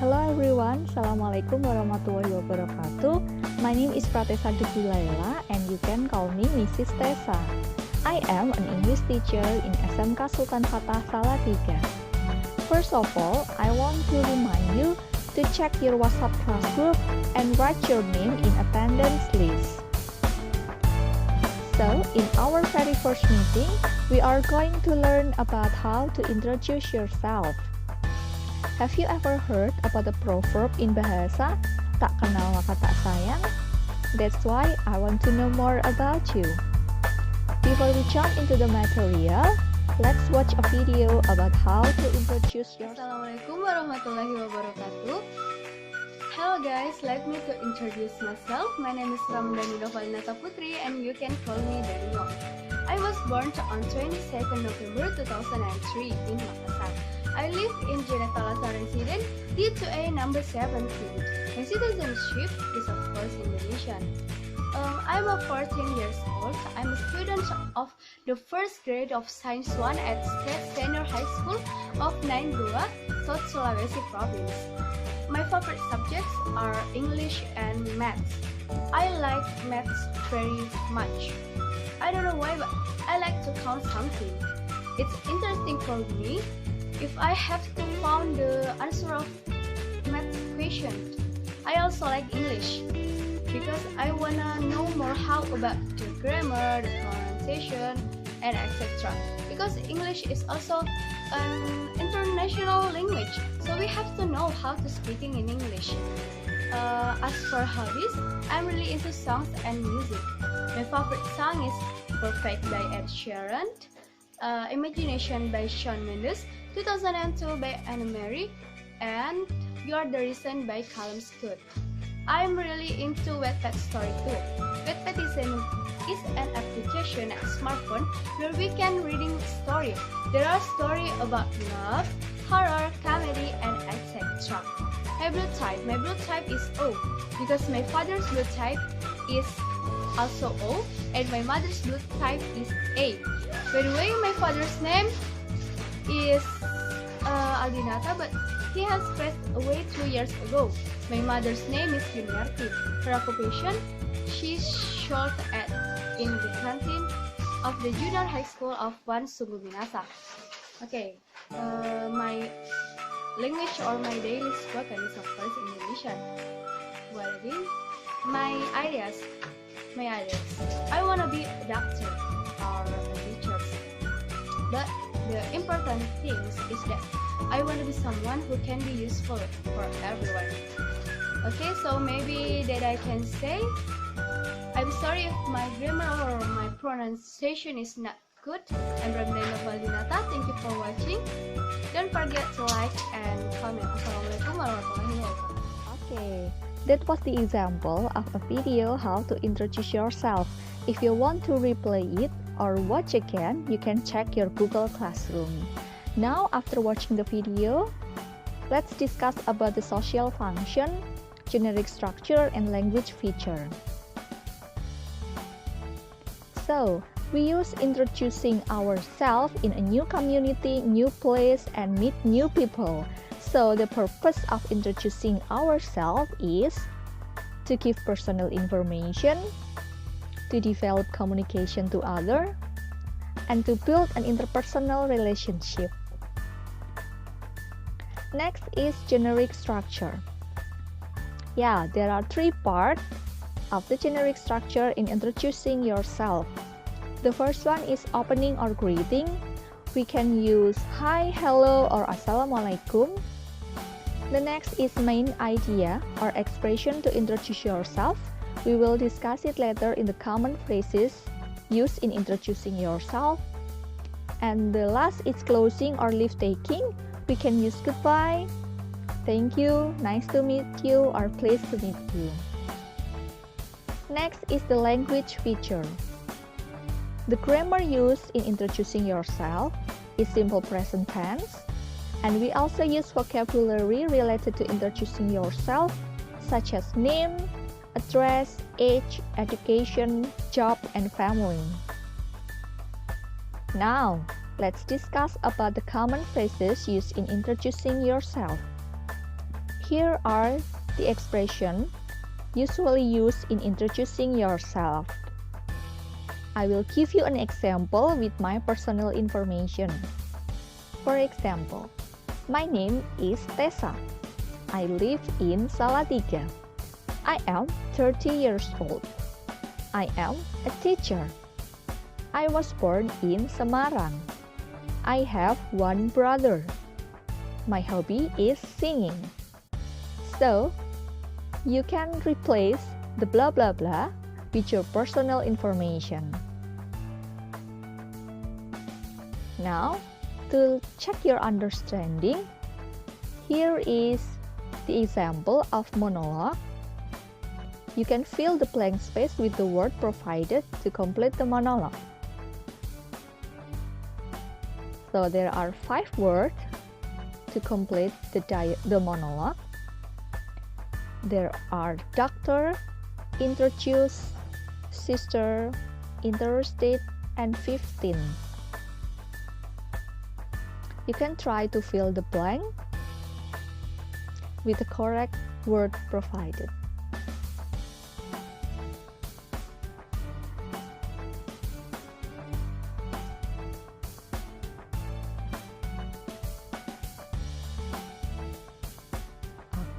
Hello everyone, Assalamualaikum warahmatullahi wabarakatuh. My name is Pratesa Laila and you can call me Mrs. Tessa. I am an English teacher in SMK Sultan Fatah Salatiga. First of all, I want to remind you to check your WhatsApp class group and write your name in attendance list. So, in our very first meeting, we are going to learn about how to introduce yourself. Have you ever heard about the proverb in Bahasa, tak kenal maka tak sayang? That's why I want to know more about you. Before we jump into the material, let's watch a video about how to introduce yourself. Assalamualaikum warahmatullahi wabarakatuh. Hello guys, let me to introduce myself. My name is Ramdhani Novalinata Putri and you can call me Daniel. I was born on 22nd November 2003 in Makassar. I live in Jenetala residence D2A number 17. My citizenship is of course Indonesian. I'm 14 years old. I'm a student of the first grade of Science 1 at State Senior High School of 92, South Sulawesi Province. My favorite subjects are English and Maths. I like Maths very much. I don't know why, but I like to count something. It's interesting for me. If I have to find the answer of math question, I also like English because I wanna know more how about the grammar, the pronunciation, and etc. Because English is also an international language, so we have to know how to speaking in English. As for hobbies, I'm really into songs and music. My favorite song is Perfect by Ed Sheeran, Imagination by Shawn Mendes, 2002 by Anna Mary, and You Are the Reason by Callum Scott. I'm really into Wattpad story too. Wattpad is an application at smartphone where we can reading story. There are stories about love, horror, comedy, and etc. My blood type is O because my father's blood type is also O and my mother's blood type is A. By the way, my father's name is Aldinata, but he has passed away 2 years ago. My mother's name is Juniarti. Her occupation, she's short at in the canteen of the junior high school of One Sungguh Minasa. Okay, my language or my daily spoken is of course Indonesian. What again? My ideas. I wanna be a doctor or a teacher. But the important thing is that I want to be someone who can be useful for everyone. Okay, so maybe that I can say, I'm sorry if my grammar or my pronunciation is not good. I'm Ramdhani Novalinata. Thank you for watching. Don't forget to like and comment. Assalamualaikum warahmatullahi wabarakatuh. Okay, that was the example of a video how to introduce yourself. If you want to replay it or watch again, you can check your Google Classroom. Now, after watching the video, let's discuss about the social function, generic structure, and language feature. So, we use introducing ourselves in a new community, new place, and meet new people. So, the purpose of introducing ourselves is to give personal information, to develop communication to others, and to build an interpersonal relationship. Next is generic structure. Yeah, there are 3 parts of the generic structure in introducing yourself. The first one is opening or greeting. We can use hi, hello, or assalamualaikum. The next is main idea or expression to introduce yourself. We will discuss it later in the common phrases used in introducing yourself. And the last is closing or leave taking. We can use goodbye, thank you, nice to meet you, or pleased to meet you. Next is the language feature. The grammar used in introducing yourself is simple present tense, and we also use vocabulary related to introducing yourself, such as name, address, age, education, job, and family. Now, let's discuss about the common phrases used in introducing yourself. Here are the expressions usually used in introducing yourself. I will give you an example with my personal information. For example, my name is Tessa. I live in Salatiga. I am 30 years old. I am a teacher. I was born in Semarang. I have one brother. My hobby is singing. So, you can replace the blah blah blah with your personal information. Now, to check your understanding, here is the example of monologue. You can fill the blank space with the word provided to complete the monologue. So there are 5 words to complete the monologue. There are doctor, introduce, sister, interested, and 15. You can try to fill the blank with the correct word provided.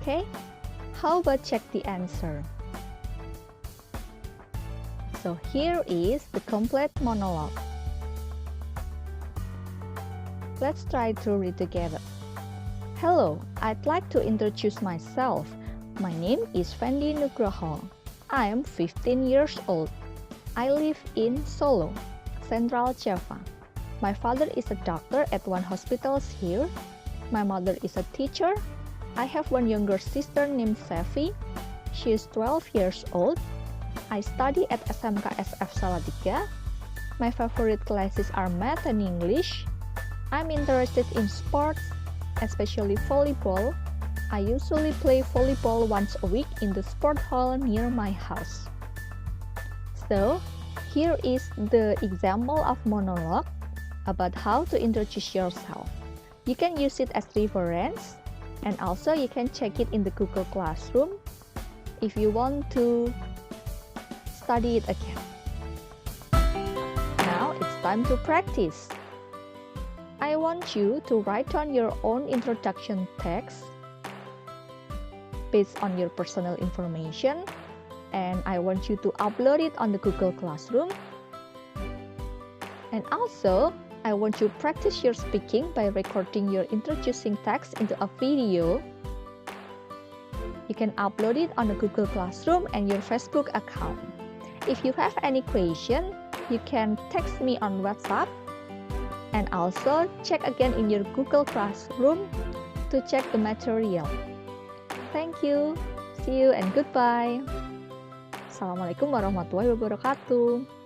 Okay, how about check the answer? So here is the complete monologue. Let's try to read together. Hello, I'd like to introduce myself. My name is Fendi Nugroho. I am 15 years old. I live in Solo, Central Java. My father is a doctor at one hospital here. My mother is a teacher. I have one younger sister named Sevi. She is 12 years old. I study at SMK SF Salatiga. My favorite classes are math and English. I'm interested in sports, especially volleyball. I usually play volleyball once a week in the sport hall near my house. So, here is the example of monologue about how to introduce yourself. You can use it as reference, and also you can check it in the Google Classroom if you want to study it again. Now it's time to practice. I want you to write down your own introduction text based on your personal information, and I want you to upload it on the Google Classroom. And also, I want you to practice your speaking by recording your introducing text into a video. You can upload it on the Google Classroom and your Facebook account. If you have any question, you can text me on WhatsApp, and also check again in your Google Classroom to check the material. Thank you. See you and goodbye. Assalamualaikum warahmatullahi wabarakatuh.